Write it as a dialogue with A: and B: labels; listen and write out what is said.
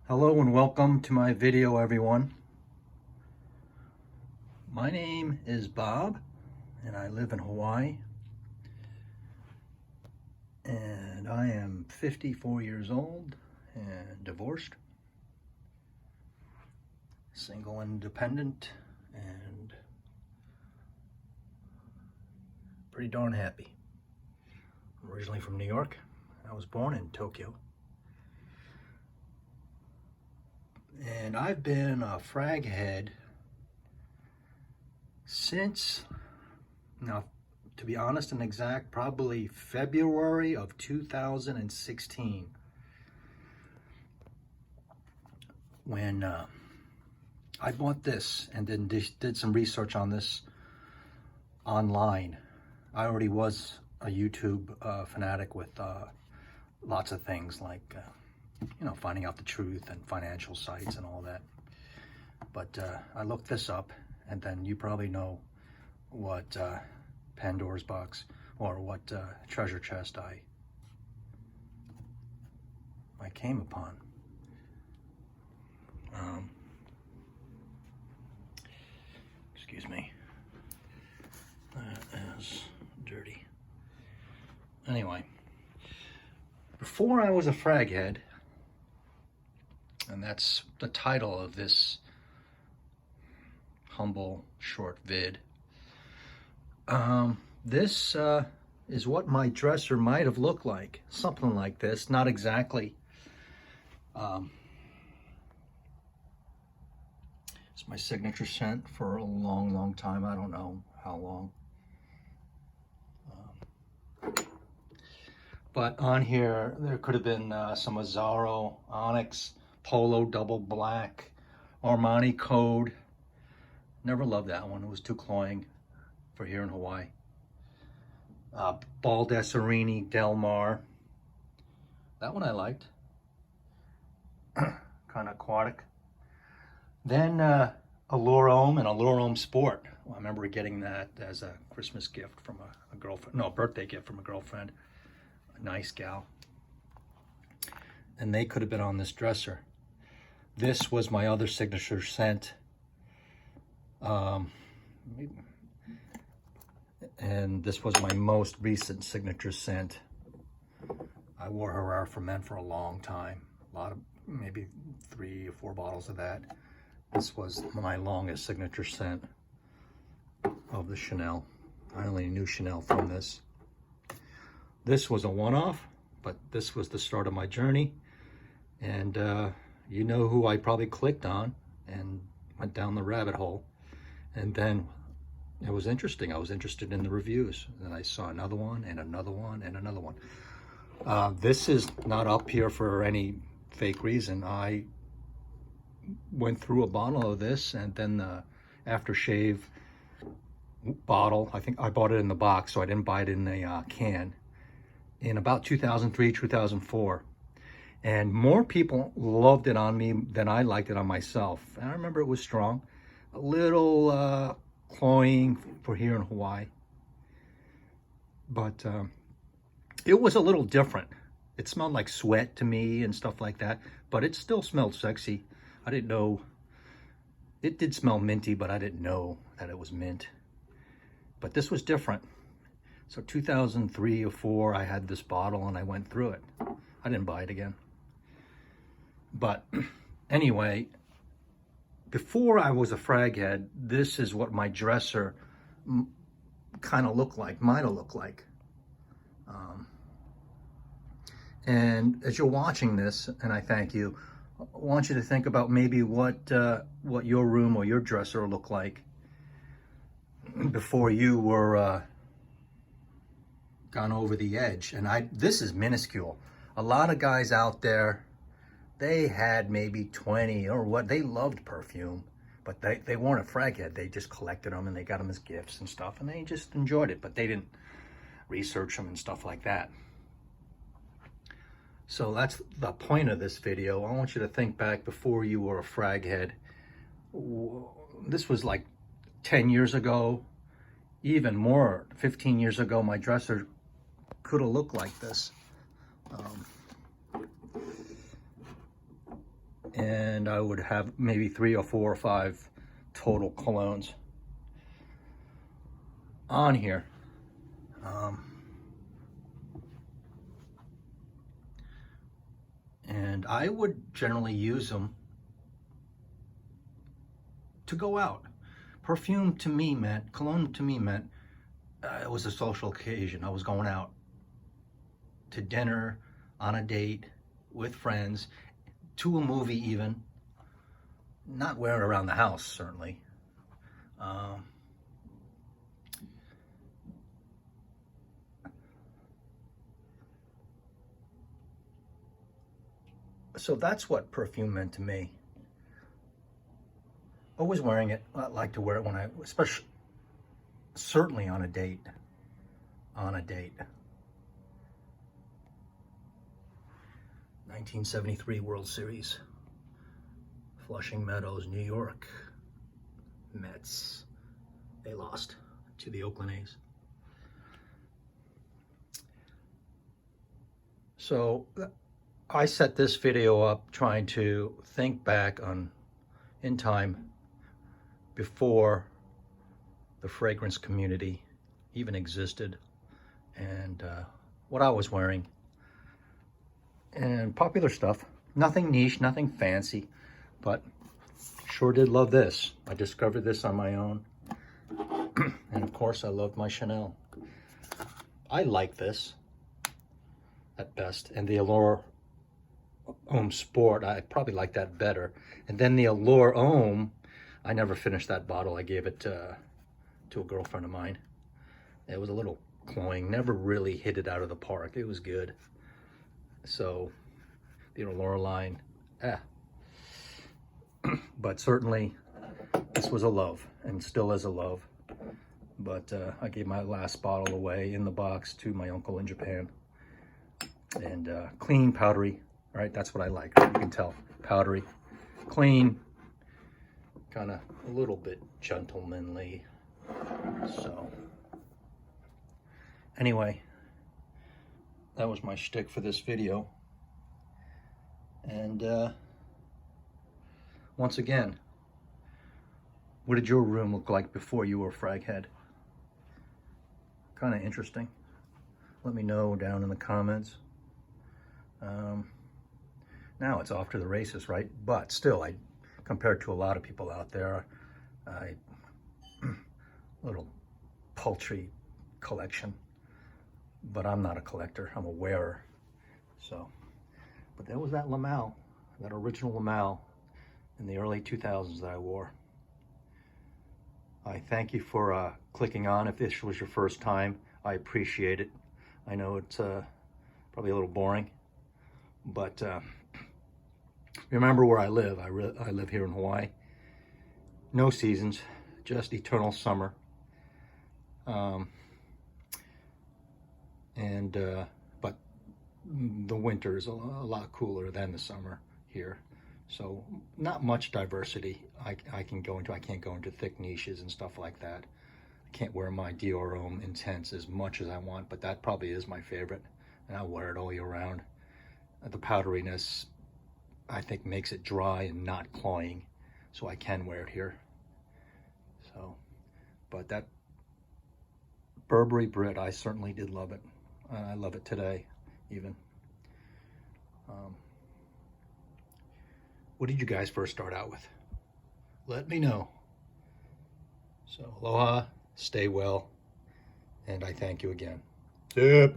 A: Hello and welcome to my video, everyone. My name is Bob and I live in Hawaii, and I am 54 years old and divorced, single, independent, and pretty darn happy. I'm originally from New York. I was born in Tokyo. And I've been a FragHead since, now to be honest and exact, probably February of 2016, when I bought this and then did some research on this online. I already was a YouTube fanatic with lots of things like finding out the truth and financial sites and all that. But I looked this up, and then you probably know what Pandora's box or what treasure chest I came upon. Excuse me. That is dirty. Anyway, before I was a FragHead, and that's the title of this humble short vid, this is what my dresser might have looked like. Something like this, not exactly. It's my signature scent for a long time. I don't know how long. But on here, there could have been some Azzaro, Onyx, Polo Double Black, Armani Code. Never loved that one. It was too cloying for here in Hawaii. Baldessarini Del Mar. That one I liked. Kind of aquatic. Then Allure Homme and Allure Homme Sport. Well, I remember getting that as a Christmas gift from a girlfriend. No, a birthday gift from a girlfriend. A nice gal. And they could have been on this dresser. This was my other signature scent. And this was my most recent signature scent. I wore Herrera for Men for a long time. A lot of, maybe 3 or 4 bottles of that. This was my longest signature scent of the Chanel. I only knew Chanel from this. This was a one-off, but this was the start of my journey. And you know who I probably clicked on and went down the rabbit hole. And then it was interesting. I was interested in the reviews. And I saw another one and another one and another one. This is not up here for any fake reason. I went through a bottle of this, and then the aftershave bottle, I think I bought it in the box, so I didn't buy it in a can, in about 2003, 2004. And more people loved it on me than I liked it on myself. And I remember it was strong. A little cloying for here in Hawaii. But it was a little different. It smelled like sweat to me and stuff like that. But it still smelled sexy. I didn't know. It did smell minty, but I didn't know that it was mint. But this was different. So 2003 or 4, I had this bottle and I went through it. I didn't buy it again. But anyway, before I was a FragHead, this is what my dresser kind of looked like, might have looked like. And as you're watching this, and I thank you, I want you to think about maybe what your room or your dresser looked like before you were gone over the edge. And this is minuscule. A lot of guys out there, they had maybe 20 or what, they loved perfume, but they weren't a FragHead. They just collected them and they got them as gifts and stuff, and they just enjoyed it, but they didn't research them and stuff like that. So that's the point of this video. I want you to think back before you were a FragHead. This was like 10 years ago, even more, 15 years ago, my dresser could have looked like this. and I would have maybe 3 or 4 or 5 total colognes on here. And I would generally use them to go out. Perfume to me meant, cologne to me meant, it was a social occasion. I was going out to dinner, on a date, with friends, to a movie even. Not wear it around the house, certainly. So that's what perfume meant to me. Always wearing it. I like to wear it when I, especially, certainly on a date. On a date. 1973 World Series. Flushing Meadows, New York. Mets. They lost to the Oakland A's. So I set this video up trying to think back on, in time, before the fragrance community even existed, and what I was wearing, and popular stuff. Nothing niche, nothing fancy, but sure did love this. I discovered this on my own. And of course I loved my Chanel. I like this at best, and the Allure Homme Sport, I probably like that better. And then the Allure Homme, I never finished that bottle. I gave it to a girlfriend of mine. It was a little cloying, never really hit it out of the park. It was good. So the Allure line, but certainly this was a love, and still is a love. But I gave my last bottle away in the box to my uncle in Japan. And clean, powdery, right? That's what I like. You can tell, powdery, clean, kind of a little bit gentlemanly. So anyway, that was my shtick for this video. And once again, what did your room look like before you were FragHead? Kind of interesting. Let me know down in the comments. Now it's off to the races, right? But still, compared to a lot of people out there, little paltry collection. But I'm not a collector, I'm a wearer. So, but there was that Lamal, that original Lamal in the early 2000s that I wore. I thank you for clicking on. If this was your first time, I appreciate it. I know it's probably a little boring, but remember where I live. I live here in Hawaii. No seasons, just eternal summer. But the winter is a lot cooler than the summer here. So not much diversity I can go into. I can't go into thick niches and stuff like that. I can't wear my Dior Homme Intense as much as I want, but that probably is my favorite, and I wear it all year round. The powderiness, I think, makes it dry and not cloying, so I can wear it here. So, but that Burberry Brit, I certainly did love it. I love it today, even. What did you guys first start out with? Let me know. So, aloha, stay well, and I thank you again. Yep.